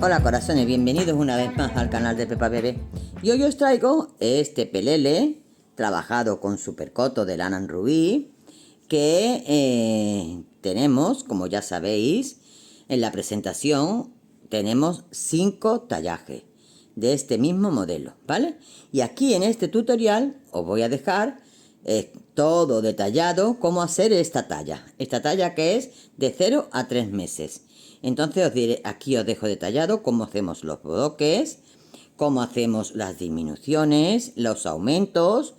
Hola corazones, bienvenidos una vez más al canal de Pepa Bebé. Y hoy os traigo este pelele trabajado con supercoto de lana en rubí que tenemos, como ya sabéis, en la presentación tenemos 5 tallajes de este mismo modelo, ¿vale? Y aquí en este tutorial os voy a dejar todo detallado cómo hacer esta talla que es de 0 a 3 meses. Entonces os diré, aquí os dejo detallado cómo hacemos los bloques, cómo hacemos las disminuciones, los aumentos,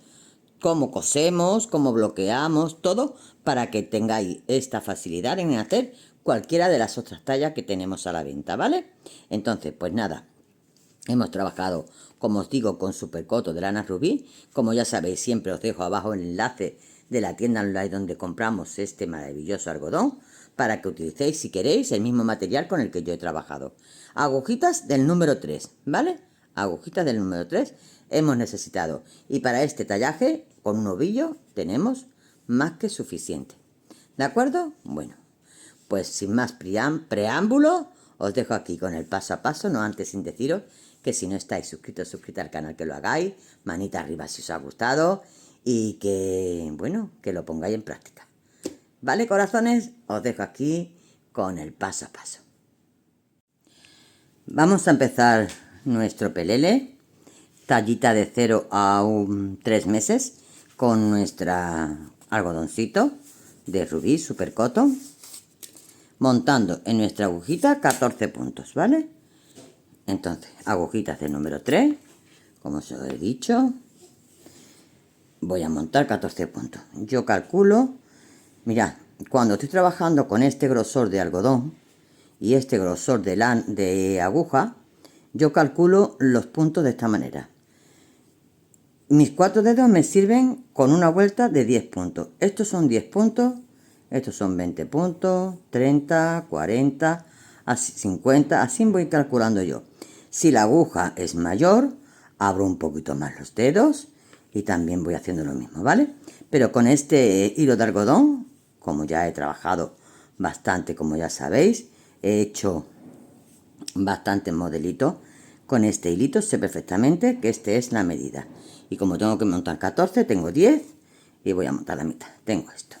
cómo cosemos, cómo bloqueamos, todo para que tengáis esta facilidad en hacer cualquiera de las otras tallas que tenemos a la venta, ¿vale? Entonces, pues nada, hemos trabajado, como os digo, con supercoto de lana rubí. Como ya sabéis, siempre os dejo abajo el enlace de la tienda online donde compramos este maravilloso algodón para que utilicéis, si queréis, el mismo material con el que yo he trabajado. Agujitas del número 3, ¿vale? Agujitas del número 3 hemos necesitado. Y para este tallaje, con un ovillo, tenemos más que suficiente. ¿De acuerdo? Bueno, pues sin más preámbulo, os dejo aquí con el paso a paso, no antes sin deciros que si no estáis suscritos al canal, que lo hagáis, manita arriba si os ha gustado y que, bueno, que lo pongáis en práctica. ¿Vale, corazones? Os dejo aquí con el paso a paso. Vamos a empezar nuestro pelele, tallita de 0 a 3 meses, con nuestra algodoncito de rubí super cotton, montando en nuestra agujita 14 puntos, ¿vale? Entonces, agujitas del número 3, como os he dicho, voy a montar 14 puntos. Yo calculo, mirad, cuando estoy trabajando con este grosor de algodón y este grosor de aguja, yo calculo los puntos de esta manera. Mis 4 dedos me sirven con una vuelta de 10 puntos. Estos son 10 puntos, estos son 20 puntos, 30, 40, así 50, así voy calculando yo. Si la aguja es mayor, abro un poquito más los dedos y también voy haciendo lo mismo, ¿vale? Pero con este hilo de algodón, como ya he trabajado bastante, como ya sabéis, he hecho bastantes modelitos. Con este hilito sé perfectamente que esta es la medida. Y como tengo que montar 14, tengo 10 y voy a montar la mitad. Tengo esto.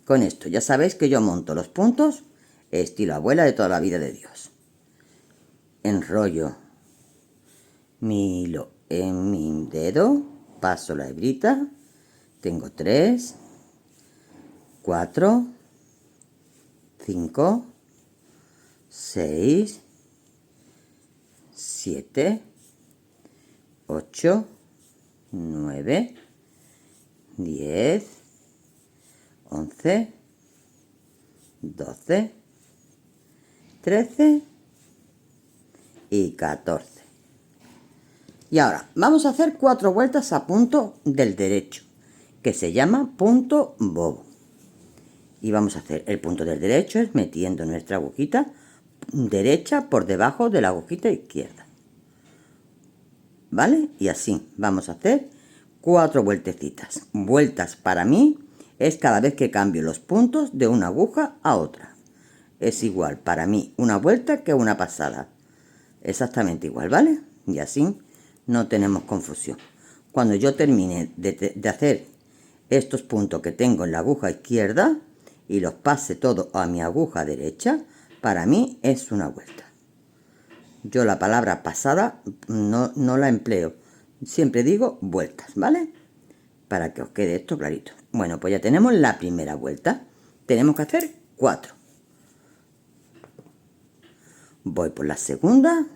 Con esto ya sabéis que yo monto los puntos estilo abuela de toda la vida de Dios. Enrollo mi hilo en mi dedo, paso la hebrita, tengo 3, 4, 5, 6, 7, 8, 9, 10, 11, 12, 13 y 14. Y ahora vamos a hacer 4 vueltas a punto del derecho, que se llama punto bobo. Y vamos a hacer el punto del derecho es metiendo nuestra agujita derecha por debajo de la agujita izquierda, ¿vale? Y así vamos a hacer 4 vueltecitas. Vueltas para mí es cada vez que cambio los puntos de una aguja a otra. Es igual para mí una vuelta que una pasada. Exactamente igual, ¿vale? Y así no tenemos confusión. Cuando yo termine de hacer estos puntos que tengo en la aguja izquierda y los pase todo a mi aguja derecha, para mí es una vuelta. Yo la palabra pasada no la empleo. Siempre digo vueltas, ¿vale? Para que os quede esto clarito. Bueno, pues ya tenemos la primera vuelta. Tenemos que hacer 4. Voy por la segunda,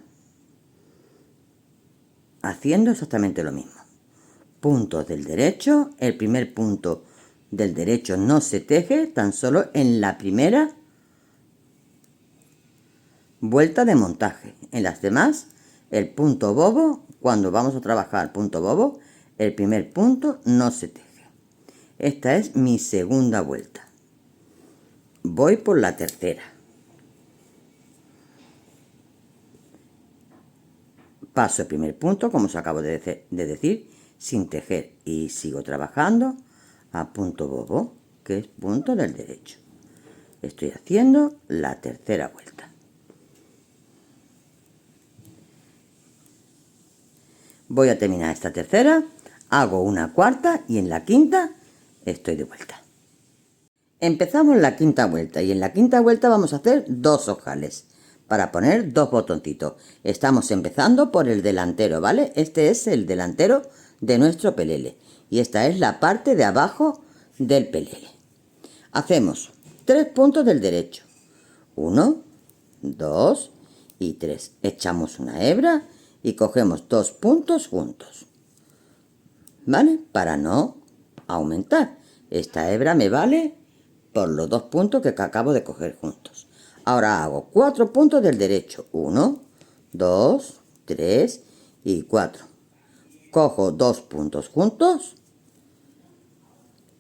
haciendo exactamente lo mismo. Puntos del derecho. El primer punto del derecho no se teje, tan solo en la primera vuelta de montaje. En las demás, el punto bobo, cuando vamos a trabajar punto bobo, el primer punto no se teje. Esta es mi segunda vuelta. Voy por la tercera. Paso el primer punto, como os acabo de decir, sin tejer, y sigo trabajando a punto bobo, que es punto del derecho. Estoy haciendo la tercera vuelta. Voy a terminar esta tercera, hago una cuarta y en la quinta estoy de vuelta. Empezamos la quinta vuelta y en la quinta vuelta vamos a hacer 2 ojales para poner 2 botoncitos. Estamos empezando por el delantero, ¿vale? Este es el delantero de nuestro pelele y esta es la parte de abajo del pelele. Hacemos 3 puntos del derecho, 1, 2 y 3. Echamos una hebra y cogemos 2 puntos juntos, ¿vale? Para no aumentar. Esta hebra me vale por los 2 puntos que acabo de coger juntos. Ahora hago 4 puntos del derecho. 1, 2, 3 y 4. Cojo 2 puntos juntos,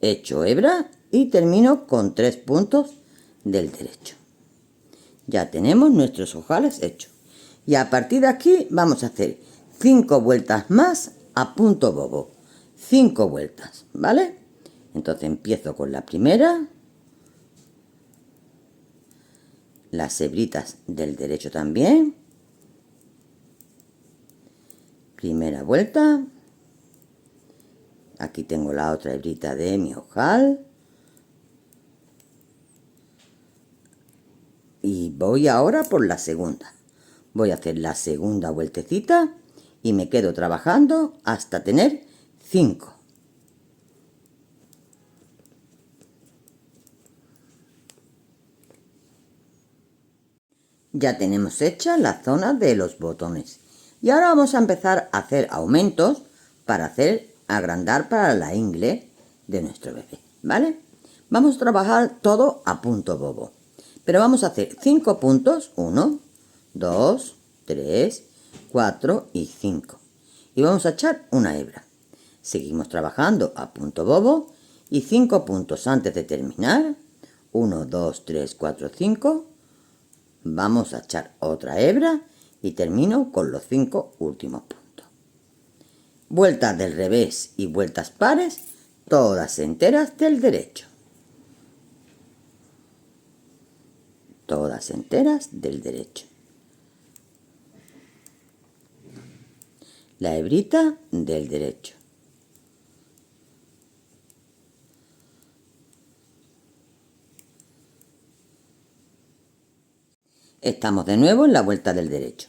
echo hebra y termino con 3 puntos del derecho. Ya tenemos nuestros ojales hechos. Y a partir de aquí vamos a hacer 5 vueltas más a punto bobo. 5 vueltas, ¿vale? Entonces empiezo con la primera. Las hebritas del derecho también. Primera vuelta. Aquí tengo la otra hebrita de mi ojal. Y voy ahora por la segunda. Voy a hacer la segunda vueltecita y me quedo trabajando hasta tener 5. Ya tenemos hecha la zona de los botones. Y ahora vamos a empezar a hacer aumentos para agrandar para la ingle de nuestro bebé, ¿vale? Vamos a trabajar todo a punto bobo. Pero vamos a hacer 5 puntos, 1, 2, 3, 4 y 5. Y vamos a echar una hebra. Seguimos trabajando a punto bobo y 5 puntos antes de terminar. 1, 2, 3, 4, 5. Vamos a echar otra hebra y termino con los 5 últimos puntos. Vueltas del revés y vueltas pares, todas enteras del derecho. Todas enteras del derecho. La hebrita del derecho. Estamos de nuevo en la vuelta del derecho.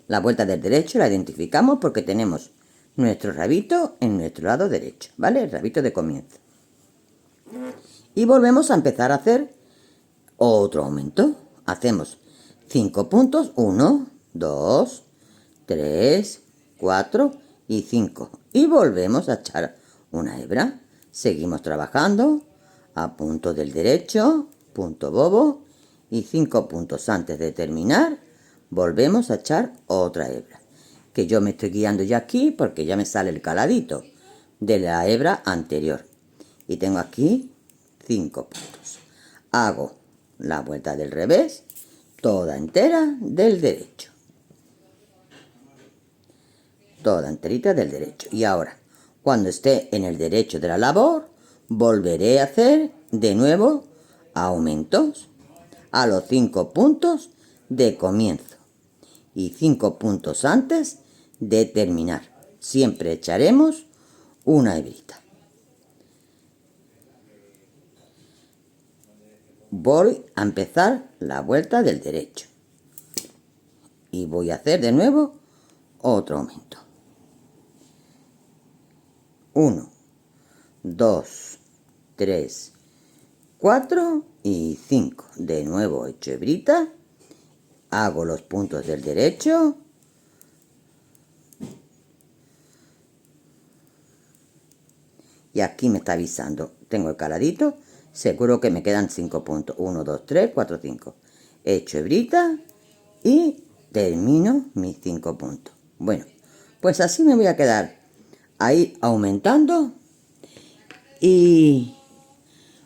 La vuelta del derecho la identificamos porque tenemos nuestro rabito en nuestro lado derecho, ¿vale? El rabito de comienzo. Y volvemos a empezar a hacer otro aumento. Hacemos 5 puntos, 1, 2, 3, 4 y 5. Y volvemos a echar una hebra. Seguimos trabajando a punto del derecho, punto bobo. Y 5 puntos antes de terminar, volvemos a echar otra hebra. Que yo me estoy guiando ya aquí porque ya me sale el caladito de la hebra anterior. Y tengo aquí 5 puntos. Hago la vuelta del revés, toda entera del derecho. Toda enterita del derecho. Y ahora, cuando esté en el derecho de la labor, volveré a hacer de nuevo aumentos a los 5 puntos de comienzo y 5 puntos antes de terminar. Siempre echaremos una hebrita. Voy a empezar la vuelta del derecho y voy a hacer de nuevo otro aumento. 1, 2, 3, 4 y 5. De nuevo echo hebrita, hago los puntos del derecho, y aquí me está avisando, tengo el caladito, seguro que me quedan 5 puntos, 1, 2, 3, 4, 5. Echo hebrita y termino mis 5 puntos. Bueno, pues así me voy a quedar ahí aumentando y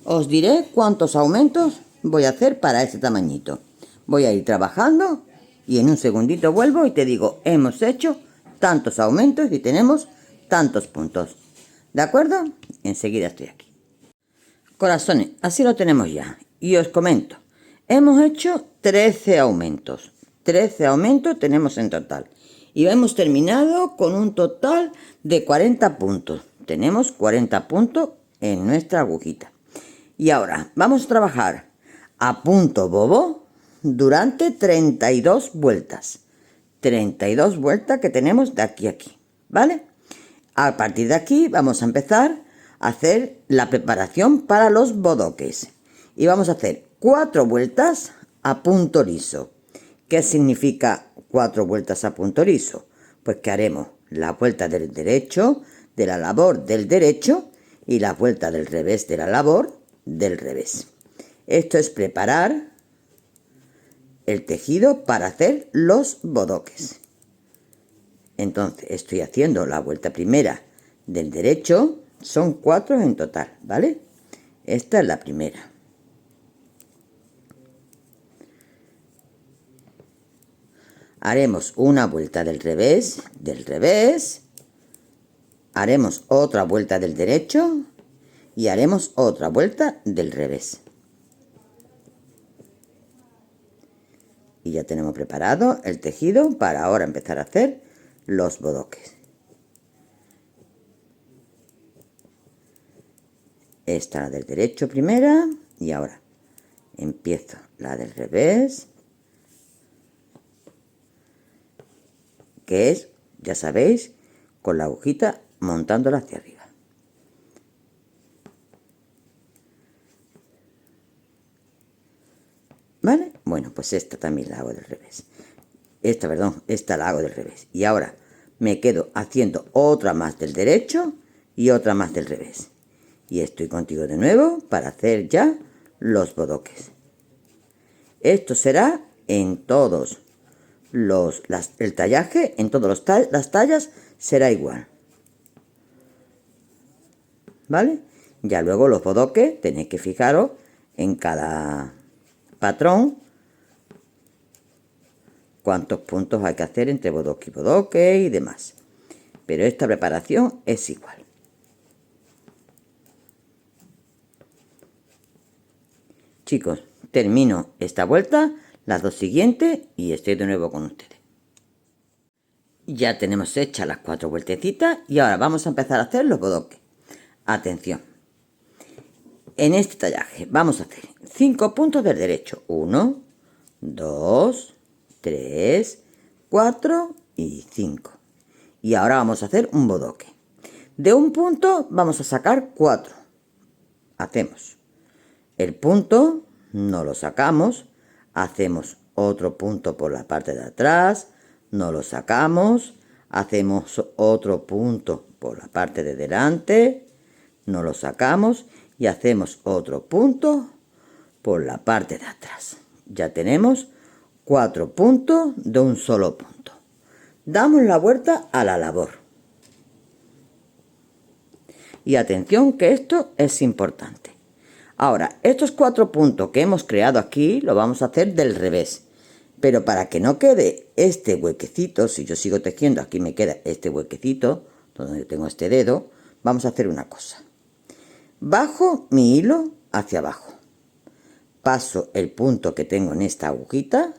os diré cuántos aumentos voy a hacer para este tamañito. Voy a ir trabajando y en un segundito vuelvo y te digo, hemos hecho tantos aumentos y tenemos tantos puntos. ¿De acuerdo? Enseguida estoy aquí. Corazones, así lo tenemos ya. Y os comento, hemos hecho 13 aumentos. 13 aumentos tenemos en total. Y hemos terminado con un total de 40 puntos. Tenemos 40 puntos en nuestra agujita. Y ahora vamos a trabajar a punto bobo durante 32 vueltas. 32 vueltas que tenemos de aquí a aquí, ¿vale? A partir de aquí vamos a empezar a hacer la preparación para los bodoques. Y vamos a hacer 4 vueltas a punto liso. ¿Qué significa 4 vueltas a punto liso? Pues que haremos la vuelta del derecho, de la labor del derecho, y la vuelta del revés de la labor del revés. Esto es preparar el tejido para hacer los bodoques. Entonces estoy haciendo la vuelta primera del derecho, son 4 en total, ¿vale? Esta es la primera. Haremos una vuelta del revés, haremos otra vuelta del derecho y haremos otra vuelta del revés. Y ya tenemos preparado el tejido para ahora empezar a hacer los bodoques. Esta la del derecho primera y ahora empiezo la del revés, que es, ya sabéis, con la agujita montándola hacia arriba. ¿Vale? Bueno, pues esta también la hago del revés. Esta la hago del revés. Y ahora me quedo haciendo otra más del derecho y otra más del revés. Y estoy contigo de nuevo para hacer ya los bodoques. Esto será en todos el tallaje, en todas las tallas será igual. ¿Vale? Ya luego los bodoques tenéis que fijaros en cada patrón cuántos puntos hay que hacer entre bodoque y bodoque y demás. Pero esta preparación es igual. Chicos, termino esta vuelta, las dos siguientes y estoy de nuevo con ustedes. Ya tenemos hechas las 4 vueltecitas y ahora vamos a empezar a hacer los bodoques. Atención. En este tallaje vamos a hacer 5 puntos del derecho. 1, 2, 3, 4 y 5. Y ahora vamos a hacer un bodoque. De un punto vamos a sacar 4. Hacemos el punto, no lo sacamos, hacemos otro punto por la parte de atrás, no lo sacamos, hacemos otro punto por la parte de delante, no lo sacamos y hacemos otro punto por la parte de atrás. Ya tenemos 4 puntos de un solo punto. Damos la vuelta a la labor. Y atención que esto es importante. Ahora, estos 4 puntos que hemos creado aquí, lo vamos a hacer del revés. Pero para que no quede este huequecito, si yo sigo tejiendo, aquí me queda este huequecito, donde tengo este dedo, vamos a hacer una cosa. Bajo mi hilo hacia abajo. Paso el punto que tengo en esta agujita,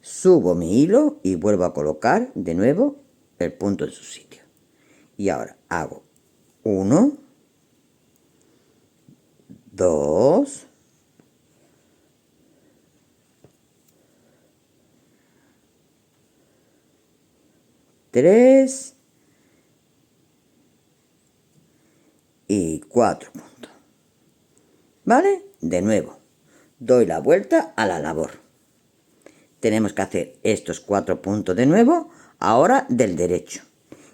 subo mi hilo y vuelvo a colocar de nuevo el punto en su sitio. Y ahora hago 1, 2, 3 y 4 puntos. ¿Vale? De nuevo, doy la vuelta a la labor. Tenemos que hacer estos 4 puntos de nuevo, ahora del derecho.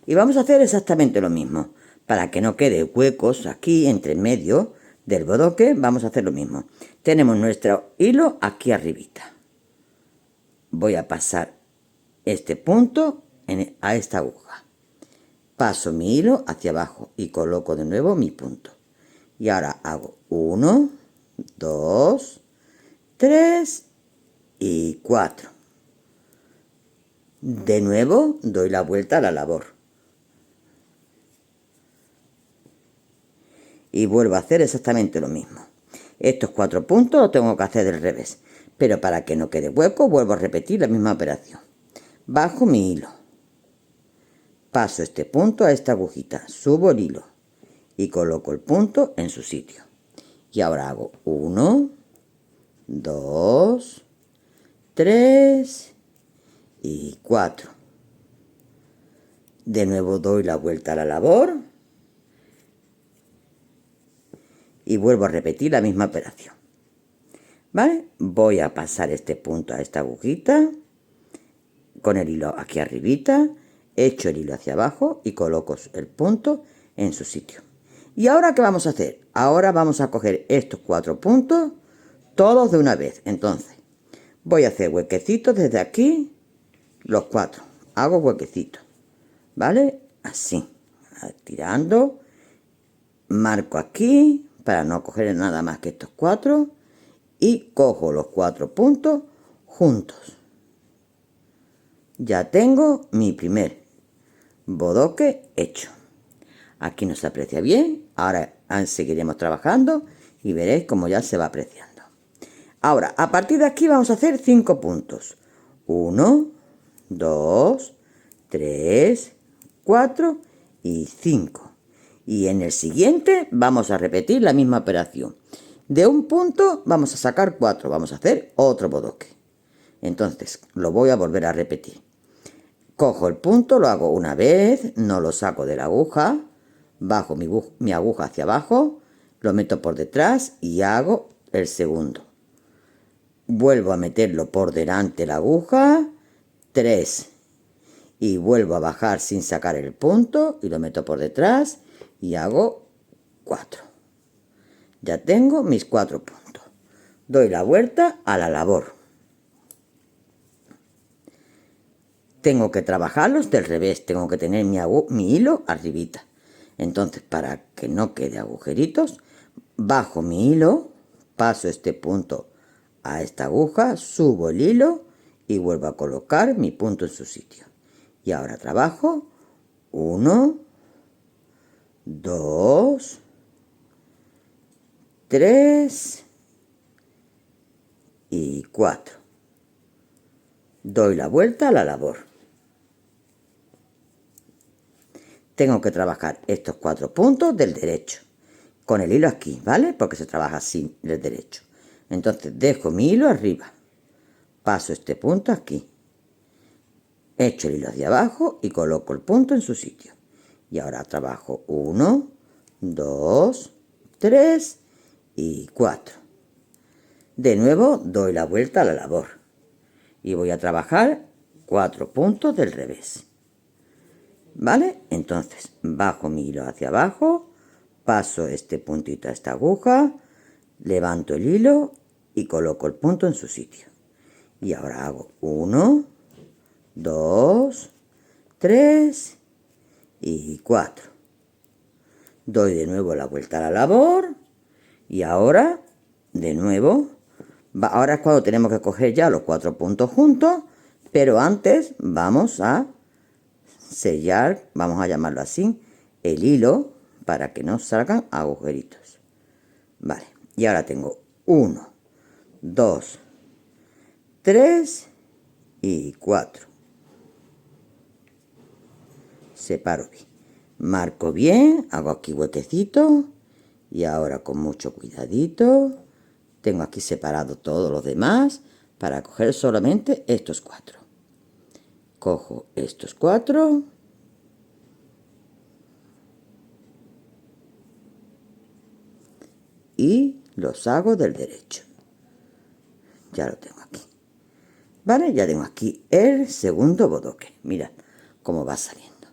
Y vamos a hacer exactamente lo mismo. Para que no quede huecos aquí entre medio del bodoque, vamos a hacer lo mismo. Tenemos nuestro hilo aquí arribita. Voy a pasar este punto a esta aguja. Paso mi hilo hacia abajo y coloco de nuevo mi punto. Y ahora hago 1, 2, 3 y 4. De nuevo doy la vuelta a la labor. Y vuelvo a hacer exactamente lo mismo. Estos 4 puntos los tengo que hacer del revés. Pero para que no quede hueco, vuelvo a repetir la misma operación. bajo mi hilo, paso este punto a esta agujita, subo el hilo y coloco el punto en su sitio. Y ahora hago 1, 2, 3 y 4. De nuevo doy la vuelta a la labor y vuelvo a repetir la misma operación. ¿Vale? Voy a pasar este punto a esta agujita con el hilo aquí arribita, echo el hilo hacia abajo y coloco el punto en su sitio. ¿Y ahora qué vamos a hacer? Ahora vamos a coger estos 4 puntos todos de una vez. Entonces voy a hacer huequecitos desde aquí, los 4. Hago huequecitos, ¿vale? Así, tirando, marco aquí para no coger nada más que estos 4 y cojo los 4 puntos juntos. Ya tengo mi primer bodoque hecho. Aquí no se aprecia bien, ahora seguiremos trabajando y veréis cómo ya se va apreciando. Ahora, a partir de aquí vamos a hacer 5 puntos. 1, 2, 3, 4 y 5. Y en el siguiente vamos a repetir la misma operación. De un punto vamos a sacar 4, vamos a hacer otro bodoque. Entonces lo voy a volver a repetir. Cojo el punto, lo hago una vez, no lo saco de la aguja, bajo mi aguja hacia abajo, lo meto por detrás y hago el segundo. Vuelvo a meterlo por delante la aguja, 3, y vuelvo a bajar sin sacar el punto y lo meto por detrás y hago 4. Ya tengo mis 4 puntos. Doy la vuelta a la labor. Tengo que trabajarlos del revés, tengo que tener mi hilo arribita. Entonces, para que no quede agujeritos, bajo mi hilo, paso este punto a esta aguja, subo el hilo y vuelvo a colocar mi punto en su sitio. Y ahora trabajo 1, 2, 3 y 4. Doy la vuelta a la labor. Tengo que trabajar estos 4 puntos del derecho, con el hilo aquí, ¿vale? Porque se trabaja así del derecho. Entonces dejo mi hilo arriba, paso este punto aquí, echo el hilo hacia abajo y coloco el punto en su sitio. Y ahora trabajo 1, 2, 3 y 4. De nuevo doy la vuelta a la labor y voy a trabajar 4 puntos del revés. ¿Vale? Entonces bajo mi hilo hacia abajo, paso este puntito a esta aguja, levanto el hilo y coloco el punto en su sitio. Y ahora hago 1, 2, 3 y 4. Doy de nuevo la vuelta a la labor y ahora de nuevo, ahora es cuando tenemos que coger ya los 4 puntos juntos, pero antes vamos a sellar, vamos a llamarlo así, el hilo para que no salgan agujeritos. Vale, y ahora tengo 1, 2, 3 y 4. Separo bien, marco bien, hago aquí huequecito y ahora con mucho cuidadito tengo aquí separado todos los demás para coger solamente estos 4. Cojo estos 4 y los hago del derecho. Ya lo tengo aquí. ¿Vale? Ya tengo aquí el segundo bodoque. Mirad cómo va saliendo.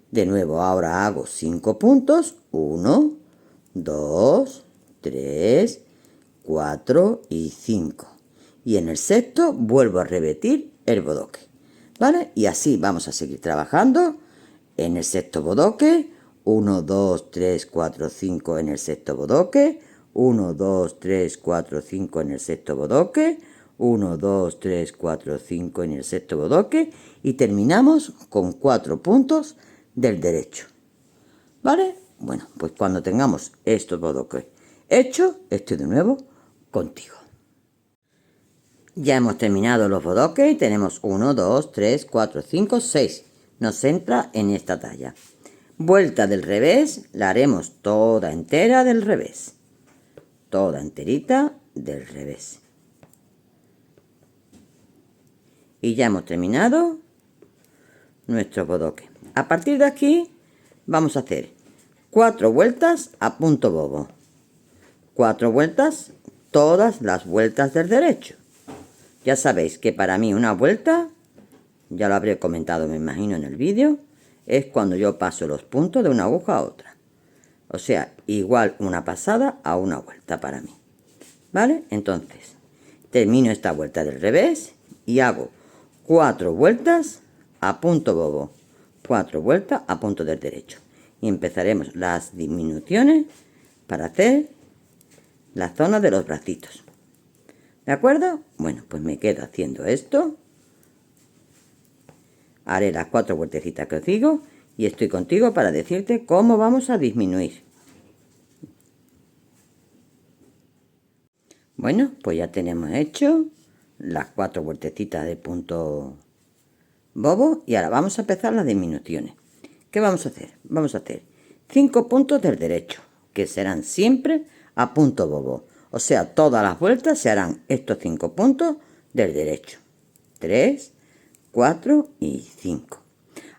De nuevo, ahora hago 5 puntos. 1, 2, 3, 4 y 5. Y en el sexto vuelvo a repetir el bodoque. ¿Vale? Y así vamos a seguir trabajando en el sexto bodoque. 1, 2, 3, 4, 5 en el sexto bodoque. 1, 2, 3, 4, 5 en el sexto bodoque. 1, 2, 3, 4, 5 en el sexto bodoque. Y terminamos con 4 puntos del derecho. ¿Vale? Bueno, pues cuando tengamos estos bodoques hechos, estoy de nuevo contigo. Ya hemos terminado los bodoques y tenemos 1, 2, 3, 4, 5, 6. Nos entra en esta talla. Vuelta del revés, la haremos toda entera del revés. Toda enterita del revés. Y ya hemos terminado nuestro bodoque. A partir de aquí vamos a hacer 4 vueltas a punto bobo. 4 vueltas, todas las vueltas del derecho. Ya sabéis que para mí una vuelta, ya lo habré comentado me imagino en el vídeo, es cuando yo paso los puntos de una aguja a otra. O sea, igual una pasada a una vuelta para mí. ¿Vale? Entonces, termino esta vuelta del revés y hago 4 vueltas a punto bobo. 4 vueltas a punto del derecho. Y empezaremos las disminuciones para hacer la zona de los bracitos. ¿De acuerdo? Bueno, pues me quedo haciendo esto. Haré las 4 vueltecitas que os digo y estoy contigo para decirte cómo vamos a disminuir. Bueno, pues ya tenemos hecho las 4 vueltecitas de punto bobo y ahora vamos a empezar las disminuciones. ¿Qué vamos a hacer? Vamos a hacer 5 puntos del derecho, que serán siempre a punto bobo. O sea, todas las vueltas se harán estos 5 puntos del derecho. 3, 4 y 5.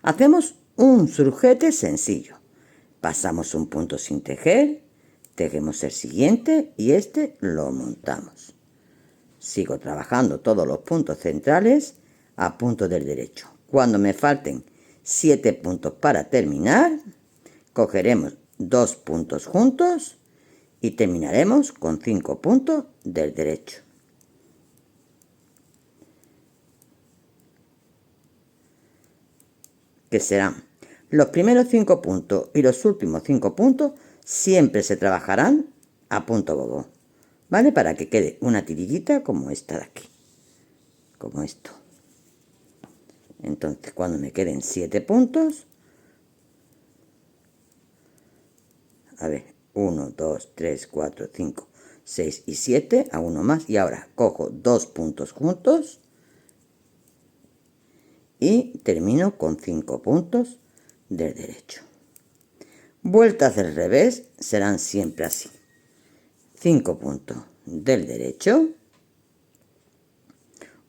Hacemos un surjete sencillo. Pasamos un punto sin tejer, tejemos el siguiente y este lo montamos. Sigo trabajando todos los puntos centrales a punto del derecho. Cuando me falten 7 puntos para terminar, cogeremos 2 puntos juntos y terminaremos con 5 puntos del derecho. Que serán los primeros 5 puntos y los últimos 5 puntos siempre se trabajarán a punto bobo, ¿vale? Para que quede una tirillita como esta de aquí, como esto. Entonces, cuando me queden 7 puntos, a ver, 1, 2, 3, 4, 5, 6 y 7, a uno más, y ahora cojo 2 puntos juntos y termino con 5 puntos del derecho. Vueltas del revés serán siempre así. 5 puntos del derecho,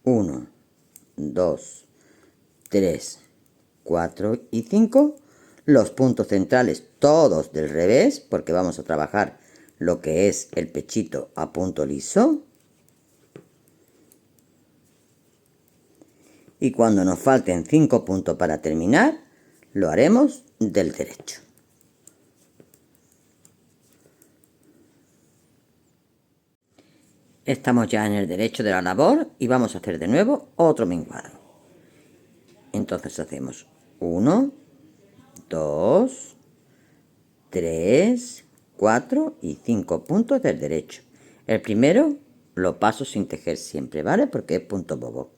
1, 2, 3, 4 y 5. Los puntos centrales todos del revés, porque vamos a trabajar lo que es el pechito a punto liso. Y cuando nos falten 5 puntos para terminar, lo haremos del derecho. Estamos ya en el derecho de la labor y vamos a hacer de nuevo otro menguado. Entonces hacemos 1, 2, 3, 4 y 5 puntos del derecho. El primero lo paso sin tejer siempre, ¿vale? Porque es punto bobo.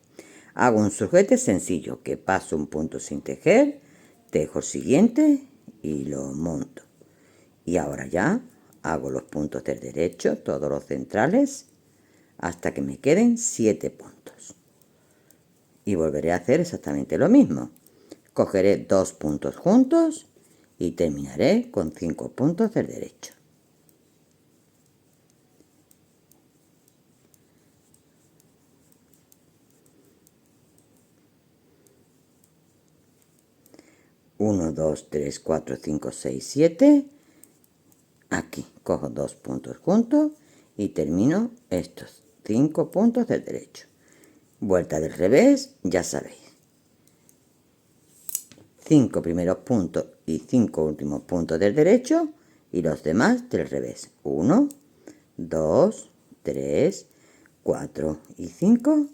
Hago un sujete sencillo, que paso un punto sin tejer, tejo el siguiente y lo monto. Y ahora ya hago los puntos del derecho, todos los centrales, hasta que me queden 7 puntos. Y volveré a hacer exactamente lo mismo. Cogeré 2 puntos juntos y terminaré con 5 puntos del derecho. Uno, 2, 3, 4, 5, 6, 7. Aquí cojo 2 puntos juntos y termino estos 5 puntos del derecho. Vuelta del revés, ya sabéis. 5 primeros puntos y 5 últimos puntos del derecho y los demás del revés. 1, 2, 3, 4 y 5.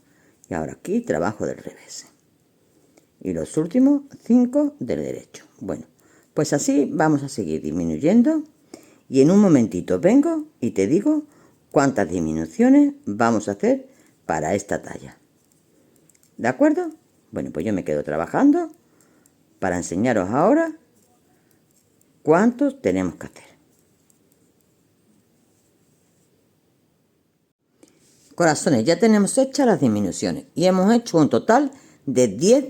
Y ahora aquí trabajo del revés. Y los últimos 5 del derecho. Bueno, pues así vamos a seguir disminuyendo. Y en un momentito vengo y te digo cuántas disminuciones vamos a hacer para esta talla. ¿De acuerdo? Bueno, pues yo me quedo trabajando para enseñaros ahora cuántos tenemos que hacer. Corazones, ya tenemos hechas las disminuciones y hemos hecho un total de 10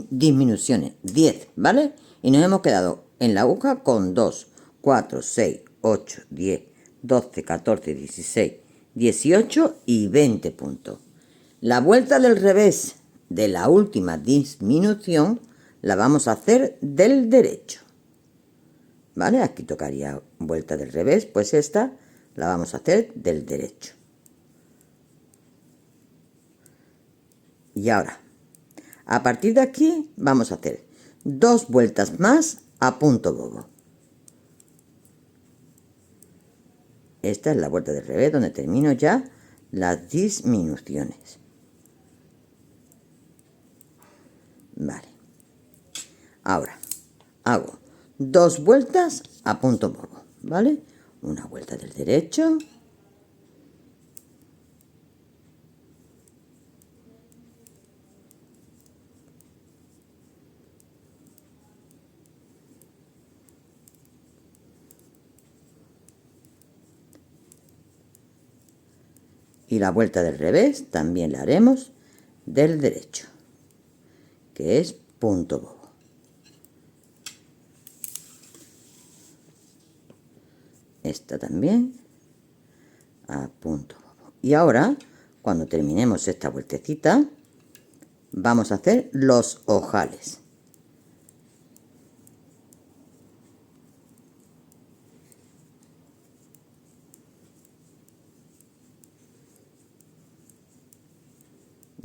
disminuciones, 10, ¿vale? Y nos hemos quedado en la aguja con 2, 4, 6, 8, 10, 12, 14, 16, 18 y 20 puntos. La vuelta del revés de la última disminución la vamos a hacer del derecho, ¿vale? Aquí tocaría vuelta del revés, pues esta la vamos a hacer del derecho. Y ahora, a partir de aquí vamos a hacer 2 vueltas más a punto bobo. Esta es la vuelta del revés donde termino ya las disminuciones. Vale. Ahora hago 2 vueltas a punto bobo, ¿vale? Una vuelta del derecho. Y la vuelta del revés también la haremos del derecho, que es punto bobo. Esta también a punto bobo. Y ahora, cuando terminemos esta vueltecita, vamos a hacer los ojales.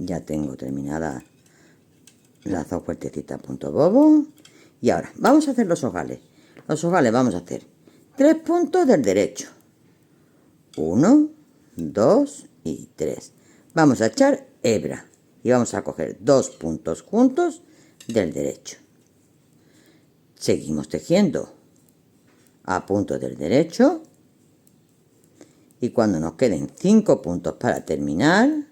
Ya tengo terminadas las 2 vueltecitas a punto bobo. Y ahora vamos a hacer los ojales. Los ojales vamos a hacer 3 puntos del derecho. 1, 2 y 3. Vamos a echar hebra y vamos a coger 2 puntos juntos del derecho. Seguimos tejiendo a punto del derecho. Y cuando nos queden 5 puntos para terminar,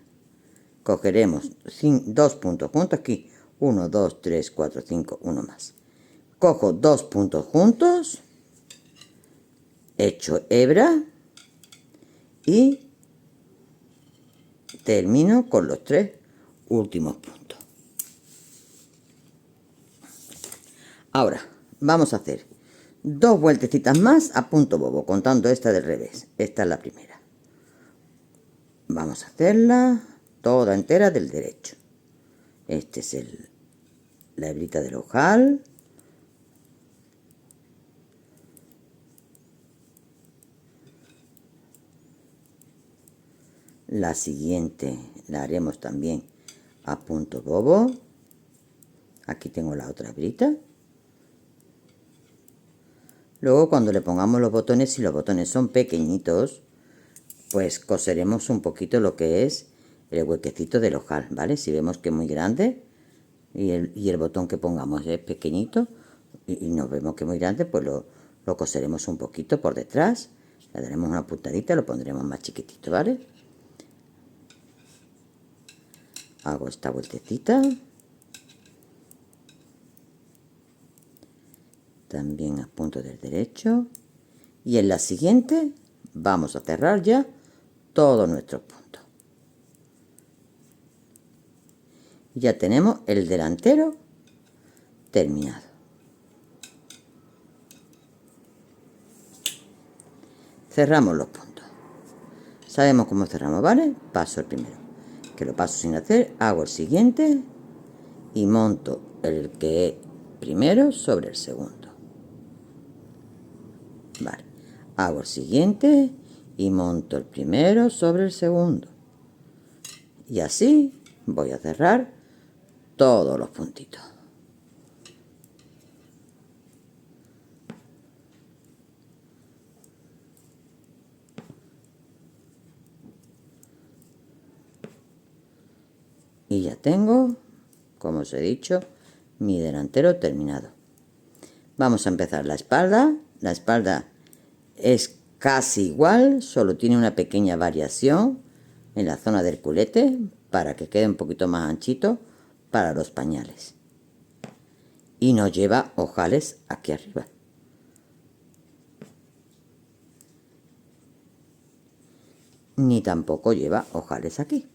cogeremos 2 puntos juntos aquí. 1, 2, 3, 4, 5, 1 más. Cojo 2 puntos juntos, echo hebra y termino con los 3 últimos puntos. Ahora vamos a hacer 2 vueltecitas más a punto bobo, contando esta del revés. Esta es la primera. Vamos a hacerla toda entera del derecho. Este es la hebrita del ojal. La siguiente la haremos también a punto bobo. Aquí tengo la otra hebrita. Luego cuando le pongamos los botones, si los botones son pequeñitos, pues coseremos un poquito lo que es el huequecito del ojal, ¿vale? Si vemos que es muy grande y el botón que pongamos es pequeñito y nos vemos que es muy grande, pues lo coseremos un poquito por detrás. Le daremos una puntadita, lo pondremos más chiquitito, ¿vale? Hago esta vueltecita. También a punto del derecho. Y en la siguiente vamos a cerrar ya todos nuestros puntos. Ya tenemos el delantero terminado. Cerramos los puntos. Sabemos cómo cerramos, ¿vale? Paso el primero, que lo paso sin hacer, hago el siguiente y monto el que es primero sobre el segundo. Vale, hago el siguiente y monto el primero sobre el segundo. Y así voy a cerrar todos los puntitos. Y ya tengo, como os he dicho, mi delantero terminado. Vamos a empezar la espalda. La espalda es casi igual, solo tiene una pequeña variación en la zona del culete para que quede un poquito más anchito para los pañales. Y no lleva ojales aquí arriba. ni tampoco lleva ojales aquí.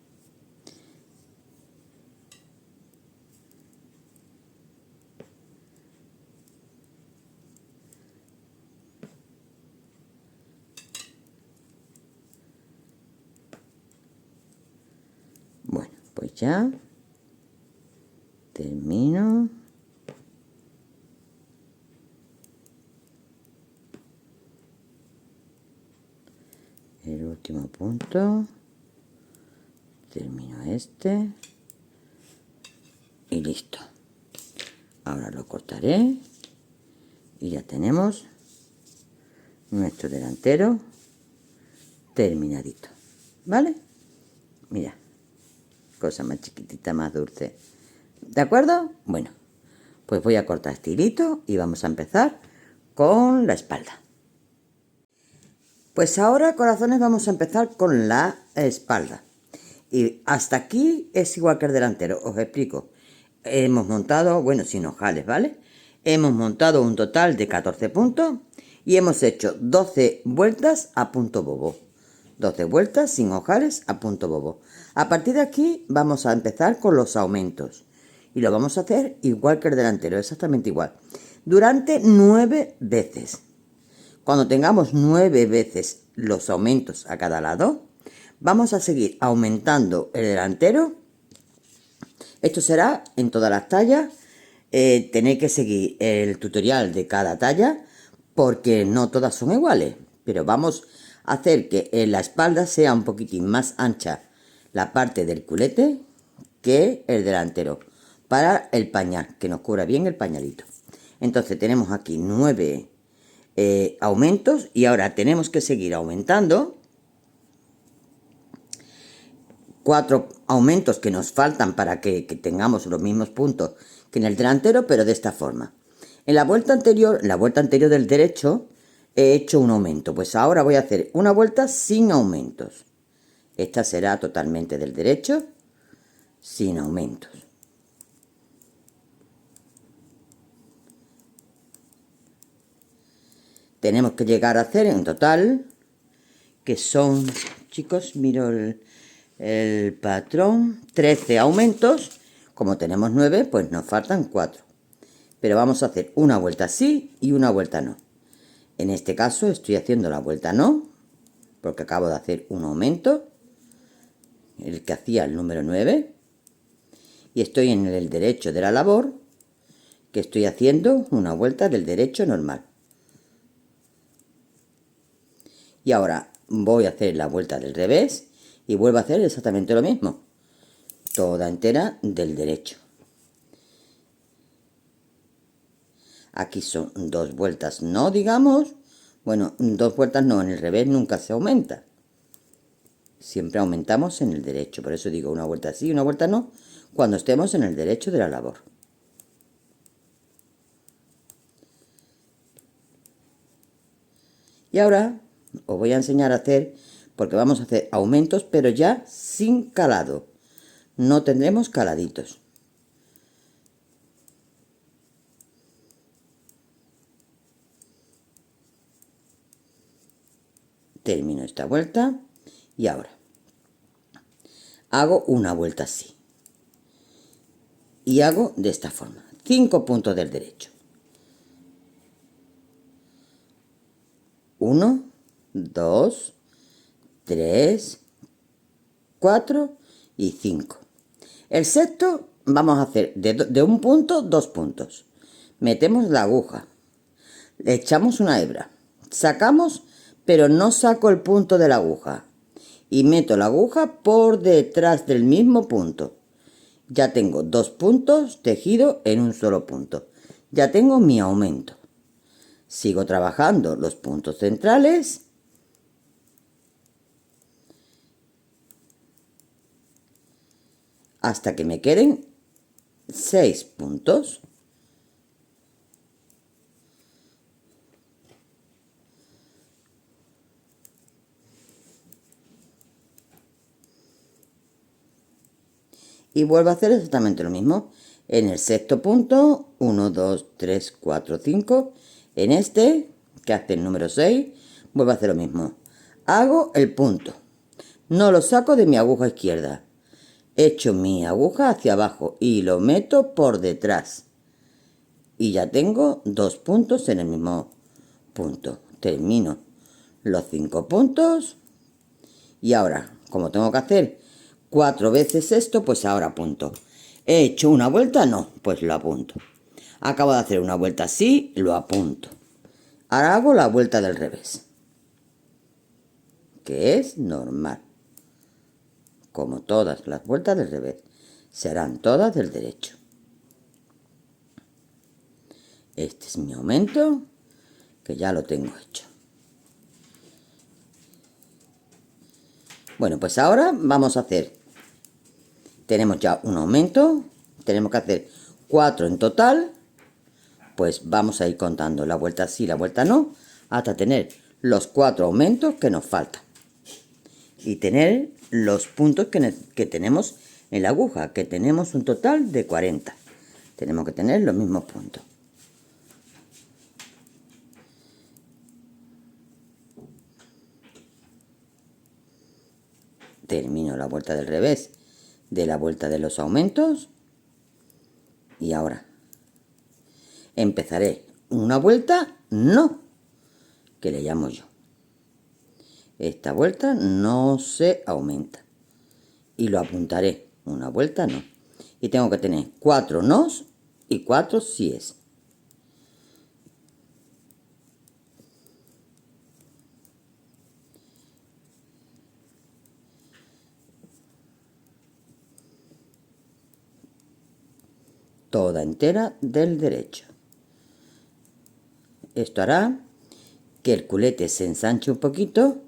Bueno, pues ya termino. El último punto, termino este y listo. Ahora lo cortaré y ya tenemos nuestro delantero terminadito, ¿vale? Mira, cosa más chiquitita, más dulce. ¿De acuerdo? Bueno, pues voy a cortar este hilito y vamos a empezar con la espalda. Pues ahora, corazones, vamos a empezar con la espalda. Y hasta aquí es igual que el delantero, os explico. Hemos montado, bueno, sin ojales, ¿vale? Hemos montado un total de 14 puntos y hemos hecho 12 vueltas a punto bobo. 12 vueltas sin ojales a punto bobo. A partir de aquí vamos a empezar con los aumentos. Y lo vamos a hacer igual que el delantero, exactamente igual. Durante 9 veces. Cuando tengamos 9 veces los aumentos a cada lado, vamos a seguir aumentando el delantero. Esto será en todas las tallas. Tenéis que seguir el tutorial de cada talla porque no todas son iguales. Pero vamos a hacer que en la espalda sea un poquitín más ancha la parte del culete que el delantero para el pañal, que nos cubra bien el pañalito. Entonces tenemos aquí 9 aumentos y ahora tenemos que seguir aumentando 4 aumentos que nos faltan para que tengamos los mismos puntos que en el delantero, pero de esta forma. En la vuelta anterior del derecho he hecho un aumento, pues ahora voy a hacer una vuelta sin aumentos. Esta será totalmente del derecho sin aumentos. Tenemos que llegar a hacer en total, que son, chicos, miro el patrón, 13 aumentos. Como tenemos 9, pues nos faltan 4. Pero vamos a hacer una vuelta sí y una vuelta no. En este caso estoy haciendo la vuelta no, porque acabo de hacer un aumento, el que hacía el número 9. Y estoy en el derecho de la labor, que estoy haciendo una vuelta del derecho normal. Y ahora voy a hacer la vuelta del revés y vuelvo a hacer exactamente lo mismo. Toda entera del derecho. Aquí son 2 vueltas no, digamos. Bueno, 2 vueltas no, en el revés nunca se aumenta. Siempre aumentamos en el derecho. Por eso digo una vuelta sí y una vuelta no, cuando estemos en el derecho de la labor. Y ahora os voy a enseñar a hacer, porque vamos a hacer aumentos, pero ya sin calado. No tendremos caladitos. Termino esta vuelta y ahora hago una vuelta así. Y hago de esta forma. 5 puntos del derecho. 1, 2, 3, 4 y 5. El sexto vamos a hacer de un punto, 2 puntos. Metemos la aguja, le echamos una hebra, sacamos, pero no saco el punto de la aguja y meto la aguja por detrás del mismo punto. Ya tengo 2 puntos tejidos en un solo punto. Ya tengo mi aumento. Sigo trabajando los puntos centrales hasta que me queden 6 puntos. Y vuelvo a hacer exactamente lo mismo. En el sexto punto, 1, 2, 3, 4, 5. En este, que hace el número 6, vuelvo a hacer lo mismo. Hago el punto. no lo saco de mi aguja izquierda. Echo mi aguja hacia abajo y lo meto por detrás. Y ya tengo 2 puntos en el mismo punto. Termino los 5 puntos. Y ahora, como tengo que hacer 4 veces esto, pues ahora apunto. ¿He hecho una vuelta? No, pues lo apunto. Acabo de hacer una vuelta así, lo apunto. Ahora hago la vuelta del revés, que es normal. Como todas las vueltas del revés, serán todas del derecho. Este es mi aumento, que ya lo tengo hecho. Bueno, pues ahora vamos a hacer, tenemos ya un aumento, tenemos que hacer 4 en total, pues vamos a ir contando la vuelta sí, la vuelta no, hasta tener los 4 aumentos que nos faltan. Y tener los puntos que tenemos en la aguja, que tenemos un total de 40. Tenemos que tener los mismos puntos. Termino la vuelta del revés de la vuelta de los aumentos. Y ahora empezaré una vuelta no, que le llamo yo. Esta vuelta no se aumenta. Y lo apuntaré. Una vuelta no. Y tengo que tener 4 nos y 4 síes. Toda entera del derecho. Esto hará que el culete se ensanche un poquito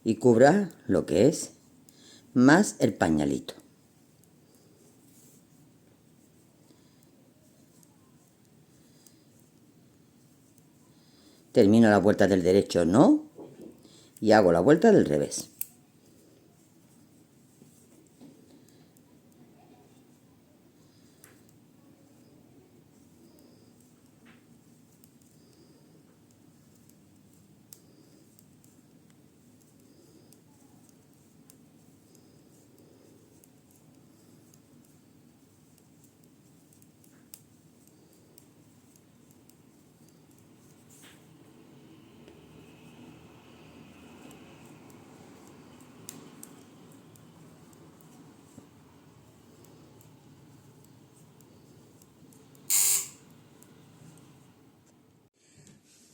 y cubra lo que es más el pañalito. Termino la vuelta del derecho no y hago la vuelta del revés.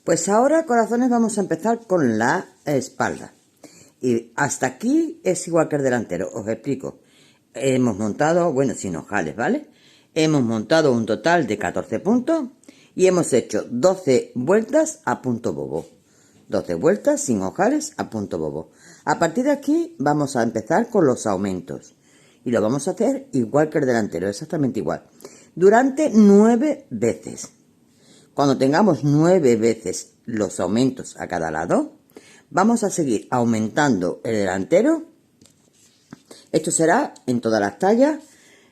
Pues ahora, corazones, vamos a empezar con la espalda. Y hasta aquí es igual que el delantero, os explico. Hemos montado, bueno, sin ojales, ¿vale? Hemos montado un total de 14 puntos y hemos hecho 12 vueltas a punto bobo. 12 vueltas sin ojales a punto bobo. A partir de aquí vamos a empezar con los aumentos. Y lo vamos a hacer igual que el delantero, exactamente igual. Durante 9 veces. Cuando tengamos 9 veces los aumentos a cada lado, vamos a seguir aumentando el delantero. Esto será en todas las tallas.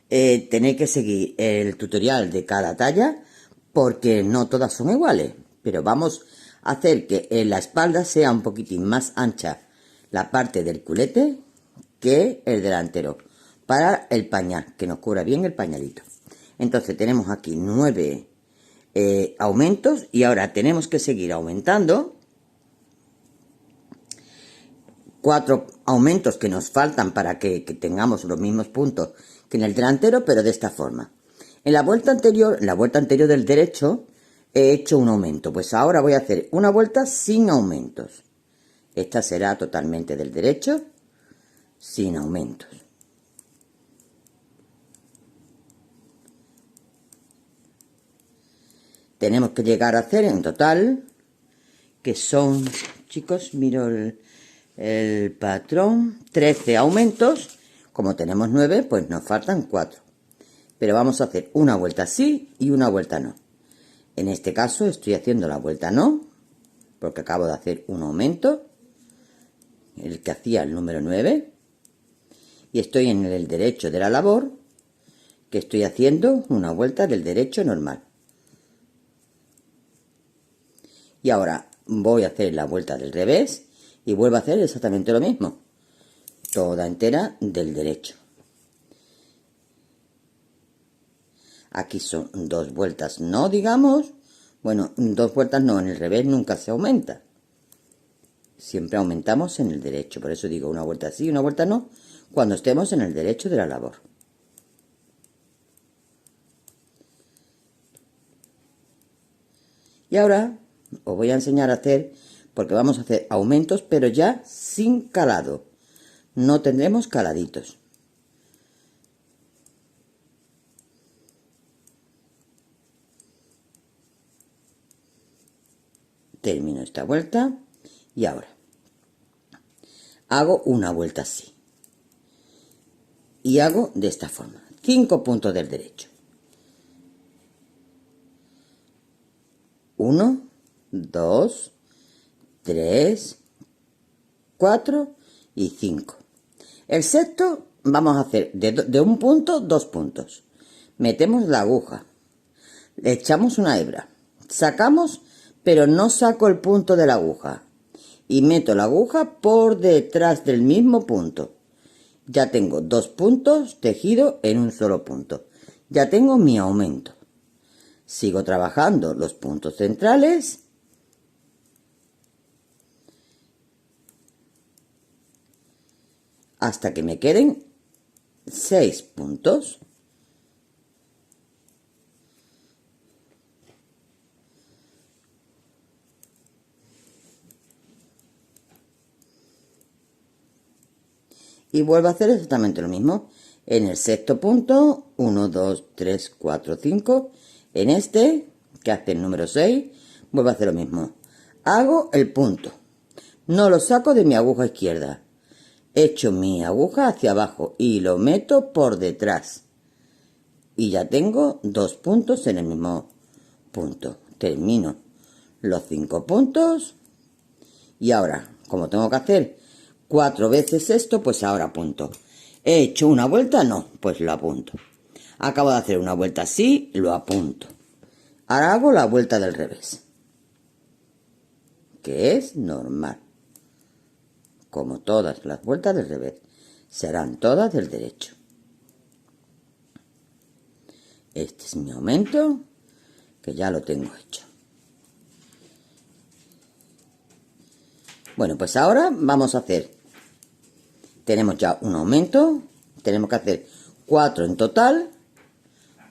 Tenéis que seguir el tutorial de cada talla porque no todas son iguales. Pero vamos a hacer que en la espalda sea un poquitín más ancha la parte del culete que el delantero para el pañal, que nos cubra bien el pañalito. Entonces tenemos aquí 9 aumentos y ahora tenemos que seguir aumentando 4 aumentos que nos faltan para que tengamos los mismos puntos que en el delantero, pero de esta forma. En la vuelta anterior del derecho he hecho un aumento, pues ahora voy a hacer una vuelta sin aumentos. Esta será totalmente del derecho sin aumentos. Tenemos que llegar a hacer en total, que son, chicos, miro el patrón, 13 aumentos. Como tenemos 9, pues nos faltan 4. Pero vamos a hacer una vuelta sí y una vuelta no. En este caso estoy haciendo la vuelta no, porque acabo de hacer un aumento, el que hacía el número 9. Y estoy en el derecho de la labor, que estoy haciendo una vuelta del derecho normal. Y ahora voy a hacer la vuelta del revés y vuelvo a hacer exactamente lo mismo. toda entera del derecho. Aquí son 2 vueltas, no digamos, bueno, 2 vueltas no, en el revés nunca se aumenta. Siempre aumentamos en el derecho, por eso digo una vuelta sí, una vuelta no, cuando estemos en el derecho de la labor. Y ahora os voy a enseñar a hacer, porque vamos a hacer aumentos, pero ya sin calado. No tendremos caladitos. Termino esta vuelta y ahora hago una vuelta así. Y hago de esta forma. 5 puntos del derecho. 1, 2, 3, 4 y 5. El sexto vamos a hacer de un punto, 2 puntos. Metemos la aguja, le echamos una hebra, sacamos, pero no saco el punto de la aguja y meto la aguja por detrás del mismo punto. Ya tengo 2 puntos tejidos en un solo punto. Ya tengo mi aumento. Sigo trabajando los puntos centrales hasta que me queden 6 puntos. Y vuelvo a hacer exactamente lo mismo. En el sexto punto, 1, 2, 3, 4, 5. En este, que hace el número 6, vuelvo a hacer lo mismo. Hago el punto. No lo saco de mi aguja izquierda. Echo mi aguja hacia abajo y lo meto por detrás. Y ya tengo 2 puntos en el mismo punto. Termino los 5 puntos. Y ahora, como tengo que hacer 4 veces esto, pues ahora apunto. ¿He hecho una vuelta? No, pues lo apunto. Acabo de hacer una vuelta así, lo apunto. Ahora hago la vuelta del revés, que es normal. Como todas las vueltas del revés, serán todas del derecho. Este es mi aumento, que ya lo tengo hecho. Bueno, pues ahora vamos a hacer, tenemos ya un aumento, tenemos que hacer 4 en total,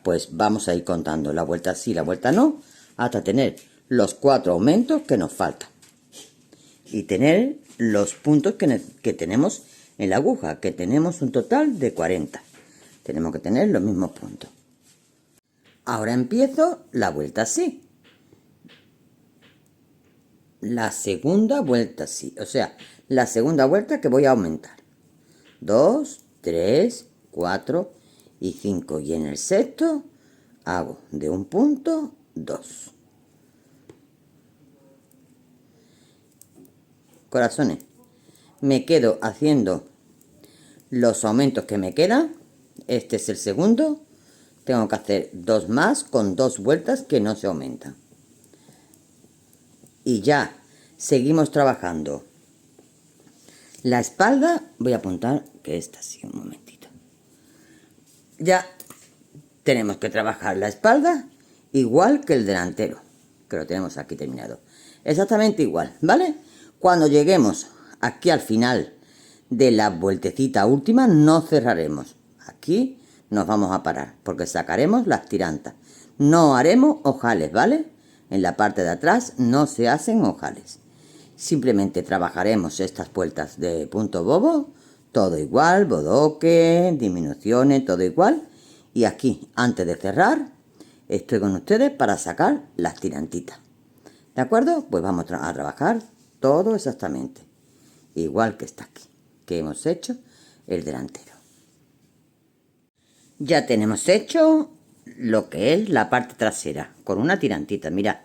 pues vamos a ir contando la vuelta sí, la vuelta no, hasta tener los 4 aumentos que nos faltan. Y tener los puntos que tenemos en la aguja, que tenemos un total de 40. Tenemos que tener los mismos puntos. Ahora empiezo la vuelta así. La segunda vuelta así, o sea, la segunda vuelta que voy a aumentar. 2, 3, 4 y 5. Y en el sexto hago de un punto 2. Corazones, me quedo haciendo los aumentos que me quedan. Este es el segundo. Tengo que hacer 2 más con 2 vueltas que no se aumentan. Y ya seguimos trabajando la espalda. Voy a apuntar que esta sí, un momentito. Ya tenemos que trabajar la espalda igual que el delantero, que lo tenemos aquí terminado. Exactamente igual, ¿vale? Cuando lleguemos aquí al final de la vueltecita última, no cerraremos. Aquí nos vamos a parar, porque sacaremos las tirantas. No haremos ojales, ¿vale? En la parte de atrás no se hacen ojales. Simplemente trabajaremos estas vueltas de punto bobo, todo igual, bodoque, disminuciones, todo igual. Y aquí, antes de cerrar, estoy con ustedes para sacar las tirantitas. ¿De acuerdo? Pues vamos a trabajar todo exactamente igual que está aquí, que hemos hecho el delantero. Ya tenemos hecho lo que es la parte trasera con una tirantita. Mirad,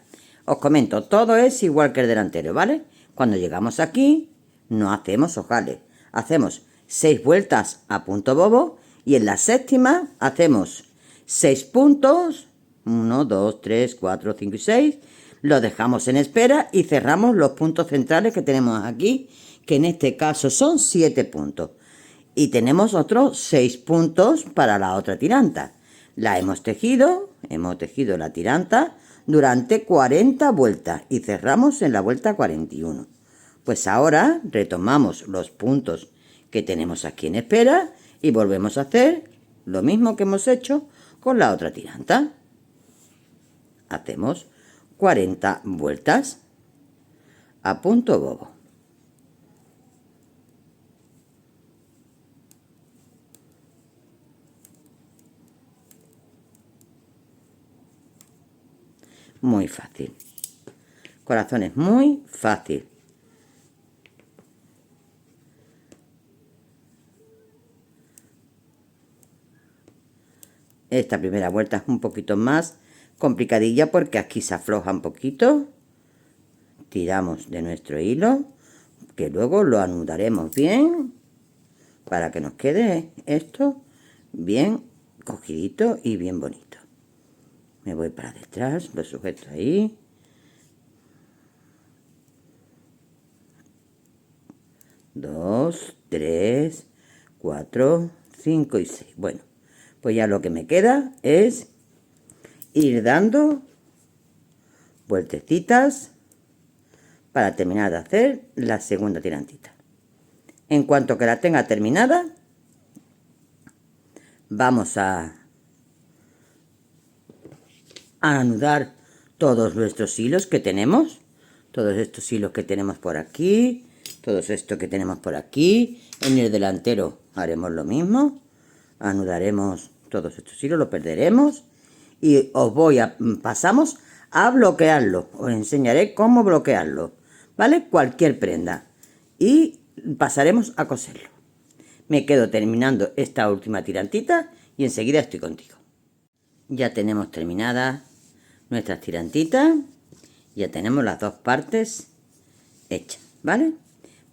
os comento, todo es igual que el delantero, ¿vale? Cuando llegamos aquí no hacemos ojales, hacemos 6 vueltas a punto bobo y en la séptima hacemos 6 puntos, 1, 2, 3, 4, 5 y 6. Lo dejamos en espera y cerramos los puntos centrales que tenemos aquí, que en este caso son 7 puntos. Y tenemos otros 6 puntos para la otra tiranta. La hemos tejido la tiranta durante 40 vueltas y cerramos en la vuelta 41. Pues ahora retomamos los puntos que tenemos aquí en espera y volvemos a hacer lo mismo que hemos hecho con la otra tiranta. Hacemos 40 vueltas a punto bobo. Muy fácil. Corazones, muy fácil. Esta primera vuelta es un poquito más complicadilla porque aquí se afloja un poquito. Tiramos de nuestro hilo, que luego lo anudaremos bien para que nos quede esto bien cogidito y bien bonito. Me voy para detrás, lo sujeto ahí. Dos, 3, 4, 5 y 6. Bueno, pues ya lo que me queda es ir dando vueltecitas para terminar de hacer la segunda tirantita. En cuanto que la tenga terminada, vamos a anudar todos nuestros hilos que tenemos, todos estos hilos que tenemos por aquí, todos estos que tenemos por aquí. En el delantero haremos lo mismo, anudaremos todos estos hilos, lo perderemos y pasamos a bloquearlo. Os enseñaré cómo bloquearlo, ¿vale? Cualquier prenda y pasaremos a coserlo. Me quedo terminando esta última tirantita y enseguida estoy contigo. Ya tenemos terminadas nuestras tirantitas, ya tenemos las dos partes hechas, ¿vale?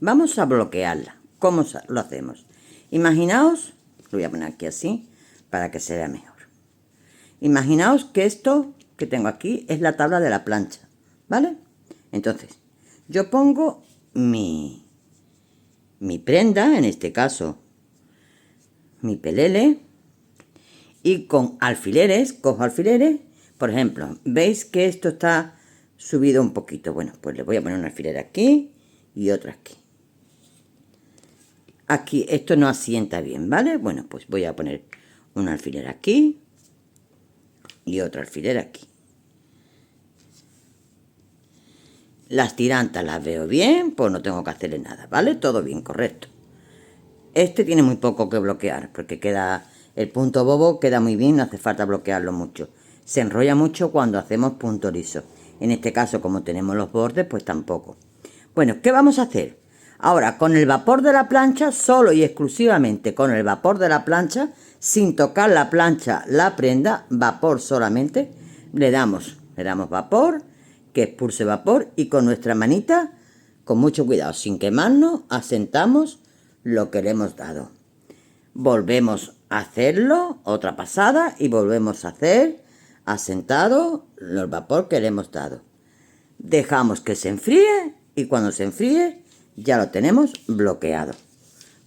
Vamos a bloquearla. ¿Cómo lo hacemos? Imaginaos, lo voy a poner aquí así para que se vea mejor. Imaginaos que esto que tengo aquí es la tabla de la plancha, ¿vale? Entonces, yo pongo mi prenda, en este caso mi pelele, y con alfileres, cojo alfileres. Por ejemplo, ¿veis que esto está subido un poquito? Bueno, pues le voy a poner un alfiler aquí y otro aquí. Aquí esto no asienta bien, ¿vale? Bueno, pues voy a poner un alfiler aquí y otro alfiler aquí. Las tirantas las veo bien, pues no tengo que hacerle nada, ¿vale? Todo bien, correcto. Este tiene muy poco que bloquear, porque queda el punto bobo, queda muy bien, no hace falta bloquearlo mucho. Se enrolla mucho cuando hacemos punto liso. En este caso, como tenemos los bordes, pues tampoco. Bueno, ¿qué vamos a hacer? Ahora, con el vapor de la plancha, solo y exclusivamente con el vapor de la plancha, sin tocar la plancha, la prenda, vapor solamente, le damos vapor, que expulse vapor, y con nuestra manita, con mucho cuidado, sin quemarnos, asentamos lo que le hemos dado. Volvemos a hacerlo, otra pasada, y volvemos a hacer asentado el vapor que le hemos dado. Dejamos que se enfríe y cuando se enfríe ya lo tenemos bloqueado.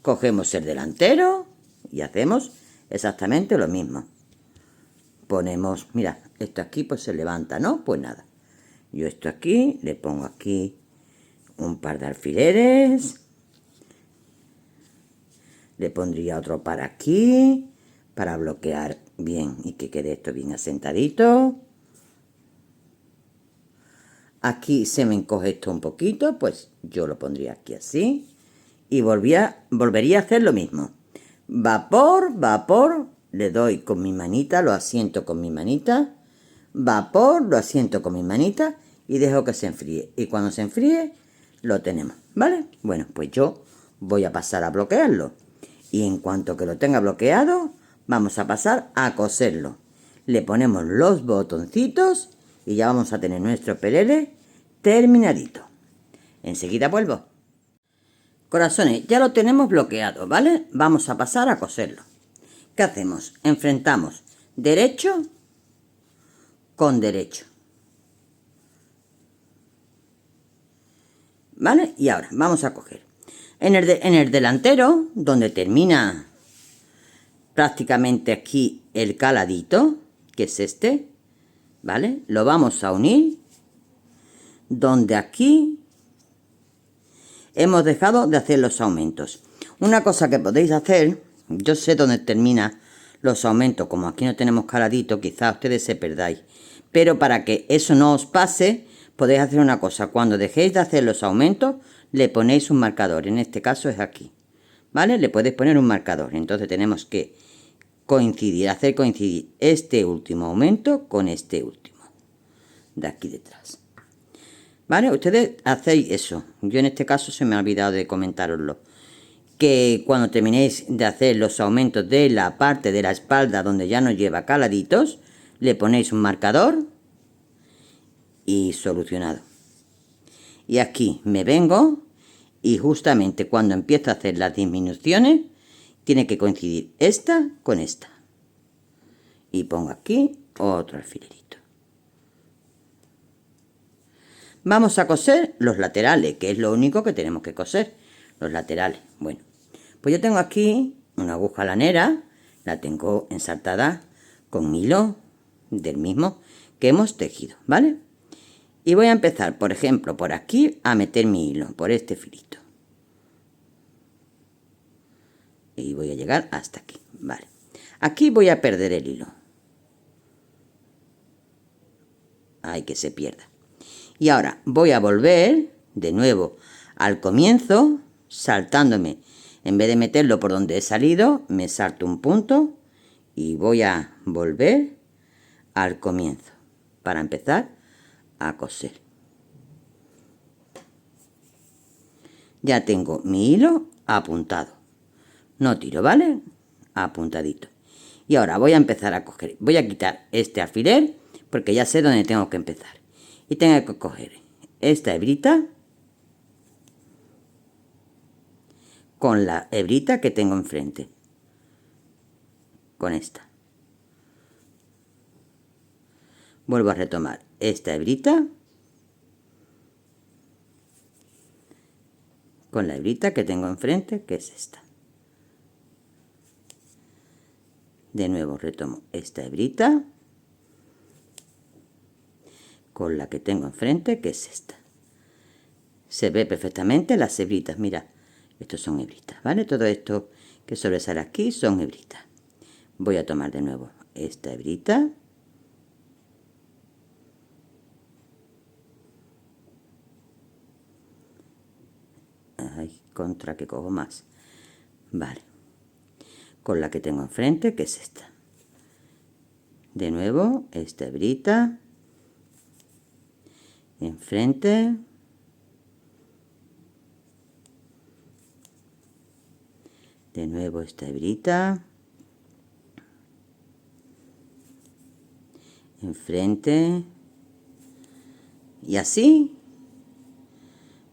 Cogemos el delantero y hacemos exactamente lo mismo. Ponemos, mira, esto aquí pues se levanta, ¿no? Pues nada. Yo esto aquí, le pongo aquí un par de alfileres. Le pondría otro para aquí, para bloquear bien y que quede esto bien asentadito. Aquí se me encoge esto un poquito, pues yo lo pondría aquí así. Y volvería a hacer lo mismo. Vapor, vapor, le doy con mi manita, lo asiento con mi manita. Vapor, lo asiento con mi manita y dejo que se enfríe. Y cuando se enfríe, lo tenemos, ¿vale? Bueno, pues yo voy a pasar a bloquearlo. Y en cuanto que lo tenga bloqueado, vamos a pasar a coserlo. Le ponemos los botoncitos y ya vamos a tener nuestro pelele terminadito. Enseguida vuelvo. Corazones, ya lo tenemos bloqueado, ¿vale? Vamos a pasar a coserlo. ¿Qué hacemos? Enfrentamos derecho con derecho. ¿Vale? Y ahora vamos a coger En el delantero, donde termina prácticamente aquí el caladito, que es este, ¿vale? Lo vamos a unir donde aquí hemos dejado de hacer los aumentos. Una cosa que podéis hacer, yo sé dónde termina los aumentos, como aquí no tenemos caladito, quizás ustedes se perdáis, pero para que eso no os pase, podéis hacer una cosa: cuando dejéis de hacer los aumentos, le ponéis un marcador, en este caso es aquí, ¿vale? Le podéis poner un marcador. Entonces tenemos que hacer coincidir este último aumento con este último de aquí detrás, ¿vale? Ustedes hacéis eso. Yo en este caso se me ha olvidado de comentároslo, que cuando terminéis de hacer los aumentos de la parte de la espalda donde ya no lleva caladitos, le ponéis un marcador y solucionado. Y aquí me vengo y justamente cuando empiezo a hacer las disminuciones tiene que coincidir esta con esta. Y pongo aquí otro alfilerito. Vamos a coser los laterales, que es lo único que tenemos que coser, los laterales. Bueno, pues yo tengo aquí una aguja lanera, la tengo ensartada con hilo del mismo que hemos tejido, ¿vale? Y voy a empezar, por ejemplo, por aquí a meter mi hilo, por este filito. Y voy a llegar hasta aquí, ¿vale? Aquí voy a perder el hilo. Ay, que se pierda. Y ahora voy a volver de nuevo al comienzo, saltándome. En vez de meterlo por donde he salido, me salto un punto y voy a volver al comienzo para empezar a coser. Ya tengo mi hilo apuntado. No tiro, ¿vale? Apuntadito. Y ahora voy a empezar a coger. Voy a quitar este alfiler porque ya sé dónde tengo que empezar. Y tengo que coger esta hebrita con la hebrita que tengo enfrente. Con esta. Vuelvo a retomar esta hebrita con la hebrita que tengo enfrente, que es esta. De nuevo retomo esta hebrita con la que tengo enfrente, que es esta. Se ve perfectamente las hebritas, mira, estos son hebritas, ¿vale? Todo esto que sobresale aquí son hebritas. Voy a tomar de nuevo esta hebrita. Ay, contra que cojo más. Vale. Con la que tengo enfrente, que es esta. De nuevo, esta hebrita. Enfrente. De nuevo esta hebrita. Enfrente. Y así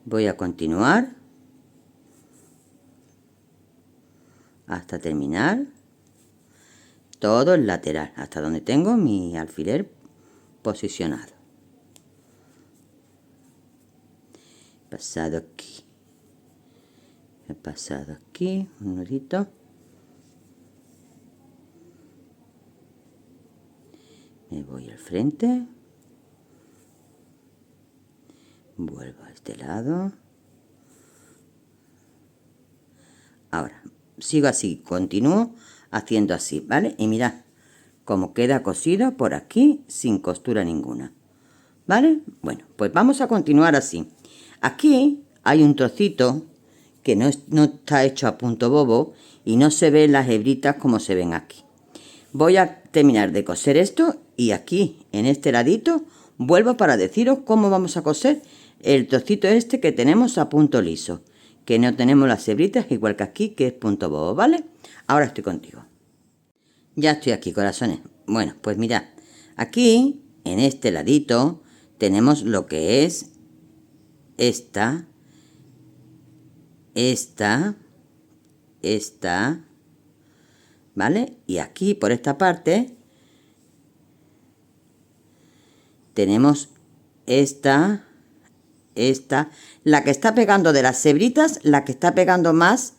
voy a continuar hasta terminar todo el lateral, hasta donde tengo mi alfiler posicionado. Pasado aquí. He pasado aquí un nudito. Me voy al frente. Vuelvo a este lado. Ahora, sigo así, continúo haciendo así, ¿vale? Y mirad cómo queda cosido por aquí sin costura ninguna, ¿vale? Bueno, pues vamos a continuar así. Aquí hay un trocito que no está hecho a punto bobo y no se ven las hebritas como se ven aquí. Voy a terminar de coser esto y aquí, en este ladito, vuelvo para deciros cómo vamos a coser el trocito este que tenemos a punto liso, que no tenemos las hebritas igual que aquí, que es punto bobo, ¿vale? Ahora estoy contigo. Ya estoy aquí, corazones. Bueno, pues mirad, aquí, en este ladito, tenemos lo que es esta, ¿vale? Y aquí, por esta parte, tenemos esta esta, la que está pegando de las hebritas, la que está pegando más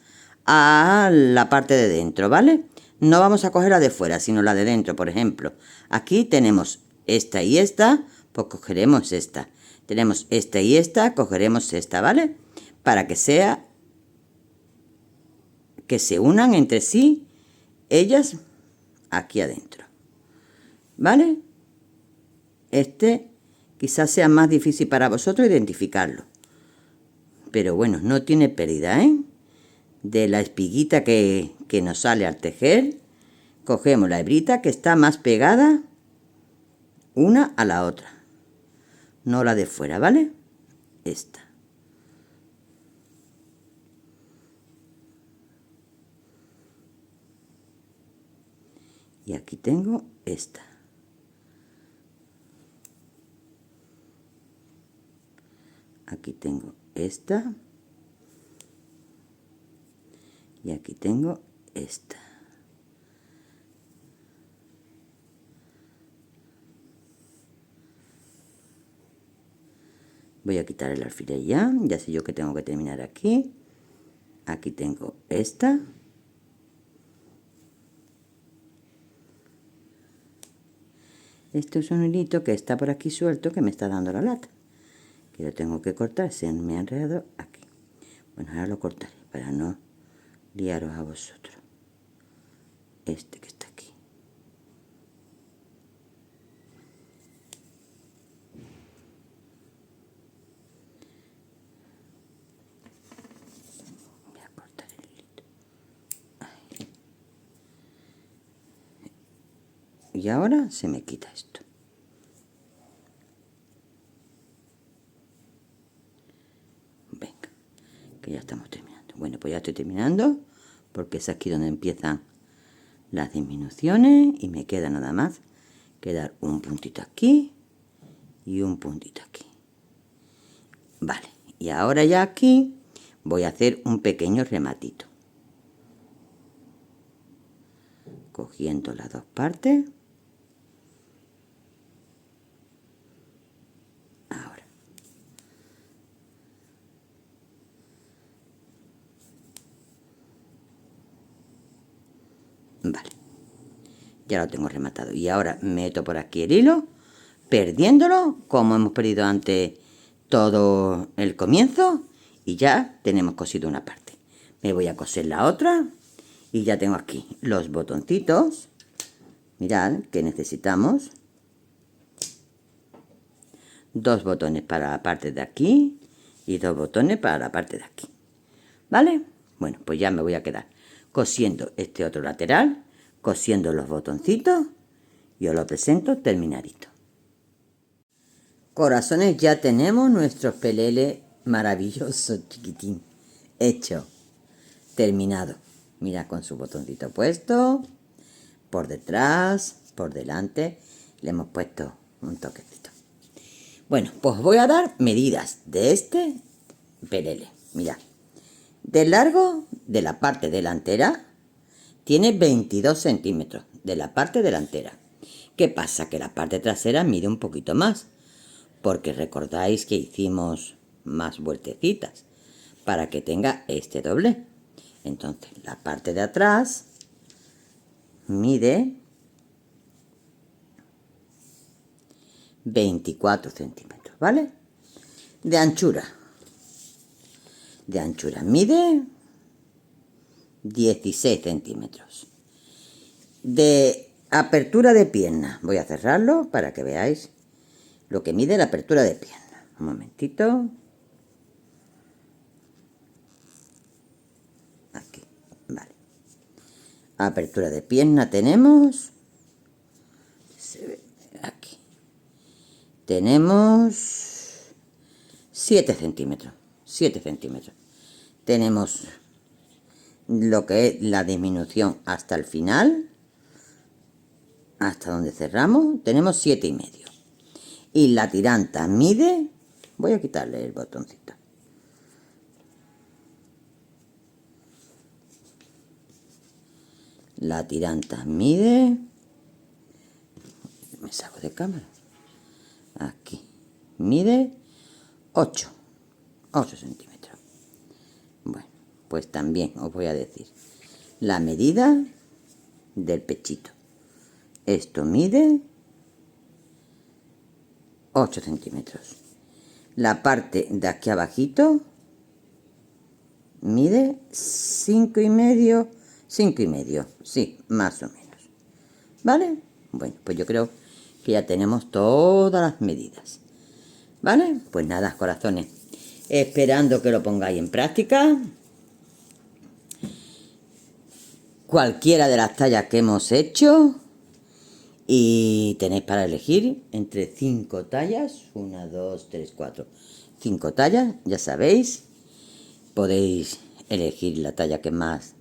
a la parte de dentro, ¿vale? No vamos a coger la de fuera, sino la de dentro, por ejemplo. Aquí tenemos esta y esta, pues cogeremos esta. Tenemos esta y esta, cogeremos esta, ¿vale? Para que sea, que se unan entre sí ellas aquí adentro, ¿vale? Este quizás sea más difícil para vosotros identificarlo, pero bueno, no tiene pérdida, ¿eh? De la espiguita que nos sale al tejer, cogemos la hebrita que está más pegada una a la otra, no la de fuera, ¿vale? Esta. Y aquí tengo esta. Aquí tengo esta. Y aquí tengo esta. Voy a quitar el alfiler ya sé yo que tengo que terminar aquí. Aquí tengo esta. Esto es un hilito que está por aquí suelto que me está dando la lata. Que lo tengo que cortar, se me ha enredado aquí. Bueno, ahora lo cortaré para no liaros a vosotros. Este que está aquí. Voy a cortar el hilito. Ahí. Y ahora se me quita esto. Venga, que ya estamos terminando. Bueno, pues ya estoy terminando porque es aquí donde empiezan las disminuciones y me queda nada más que dar un puntito aquí y un puntito aquí. Vale, y ahora ya aquí voy a hacer un pequeño rematito. Cogiendo las dos partes. Ahora. Vale. Ya lo tengo rematado. Y ahora meto por aquí el hilo, perdiéndolo, como hemos perdido antes todo el comienzo. Y ya tenemos cosido una parte. Me voy a coser la otra. Y ya tengo aquí los botoncitos. Mirad que necesitamos dos botones para la parte de aquí y dos botones para la parte de aquí. ¿Vale? Bueno, pues ya me voy a quedar cosiendo este otro lateral, cosiendo los botoncitos y os lo presento terminadito. Corazones, ya tenemos nuestro pelele maravilloso, chiquitín, hecho, terminado. Mira, con su botoncito puesto, por detrás, por delante, le hemos puesto un toquecito. Bueno, pues voy a dar medidas de este pelele. Mirad, de largo de la parte delantera tiene 22 centímetros de la parte delantera. ¿Qué pasa? Que la parte trasera mide un poquito más, porque recordáis que hicimos más vueltecitas para que tenga este doble. Entonces la parte de atrás mide 24 centímetros, ¿vale? De anchura mide 16 centímetros. De apertura de pierna, voy a cerrarlo para que veáis lo que mide la apertura de pierna. Un momentito. Aquí, vale. Apertura de pierna tenemos. Se ve aquí. Tenemos 7 centímetros. 7 centímetros. Tenemos lo que es la disminución hasta el final, hasta donde cerramos, tenemos 7,5. Y la tiranta mide, voy a quitarle el botoncito. La tiranta mide, me salgo de cámara, aquí, mide 8 8 centímetros. Bueno, pues también os voy a decir la medida del pechito. Esto mide 8 centímetros. La parte de aquí abajito mide 5,5, 5,5, sí, más o menos. ¿Vale? Bueno, pues yo creo que ya tenemos todas las medidas. ¿Vale? Pues nada, corazones. Esperando que lo pongáis en práctica. Cualquiera de las tallas que hemos hecho. Y tenéis para elegir entre 5 tallas. 1, 2, 3, 4. 5 tallas, ya sabéis. Podéis elegir la talla que más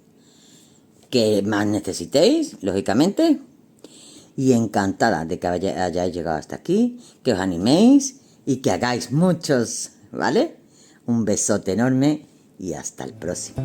necesitéis, lógicamente. Y encantada de que hayáis llegado hasta aquí, que os animéis y que hagáis muchos, ¿vale? Un besote enorme y hasta el próximo.